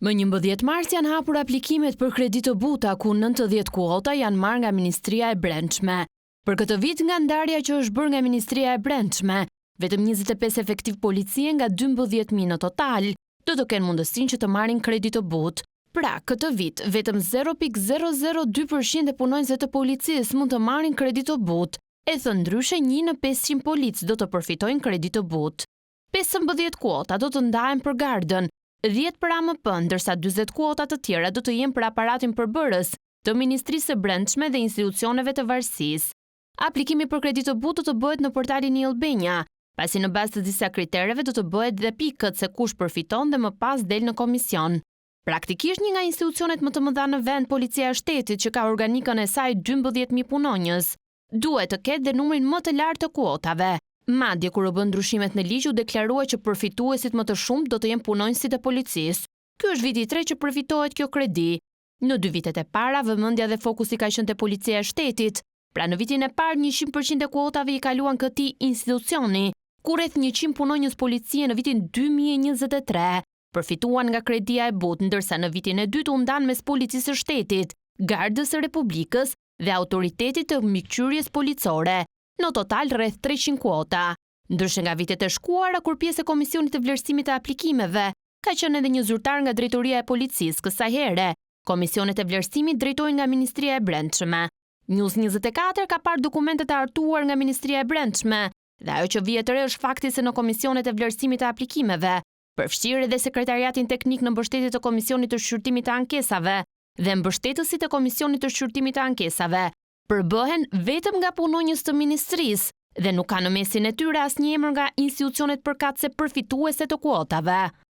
Më 11 mars janë hapur aplikimet për kredi të buta, ku 90 kuota janë marrë nga Ministria e Brendshme. Për këtë vit, nga ndarja që është bërë nga Ministria e Brendshme, vetëm 25 efektiv policie nga 12.000 në total do të kenë mundësinë që të marrin kredi të butë. Pra, këtë vit, vetëm 0,002% e punonjësve të policisë mund të marrin kredi të butë, e thëndryshe 1 në 500 policë do të përfitojnë kredi të butë. 15 kuota do të ndahen për gardën, 10 për AMP, ndërsa 40 kuota të tjera do të jenë për aparatin përbërës të Ministrisë së Brendshme dhe institucioneve të varësisë. Aplikimi për kredi të butë do të bëhet në portalin i Albania, pasi në bazë të disa kritereve do të bëhet dhe pikët se kush përfiton dhe më pas del në komision. Praktikisht një nga institucionet më të mëdha në vend, Policia e Shtetit, që ka organikën e saj 12.000 punonjës, duhet të ketë dhe numrin më të lartë të kuotave. Madje kur u bën ndryshimet në ligj u deklarua që përfituesit më të shumt do të jenë punonjësit e policisë. Ky është viti i tretë që përfitohet kjo kredi. Në 2 vitet e para, vëmendja dhe fokusi ka qenë te Policia e Shtetit. Pra në vitin e parë 100% e kuotave i kaluan këtij institucioni, ku rreth 100 punonjës policie në vitin 2023 përfituan nga kredia e butë, ndërsa në vitin e dytë u ndan mes Policisë së Shtetit, Gardës së Republikës dhe Autoritetit të Mbikëqyrjes Policore. Në total rreth 300 kuota. Ndryshe nga vitet e shkuara, kur pjesë e Komisionit të Vlerësimit të Aplikimeve ka qenë edhe një zyrtar nga Drejtoria e Policisë, kësaj here Komisionet e Vlerësimit drejtohen nga Ministria e Brendshme. News 24 ka parë dokumentet e hartuar nga Ministria e Brendshme, dhe ajo që vjet re është fakti se në Komisionet e Vlerësimit të Aplikimeve, përfshirë edhe Sekretariatin Teknik në mbështetje të Komisionit të Shqyrtimit të Ankesave dhe mbështetësit e Komisionit të Shqyrtimit të Ankesave, përbëhen vetëm nga punonjës të ministrisë dhe nuk ka në mesin e tyre asnjë emër nga institucionet përkatëse përfituese të kuotave.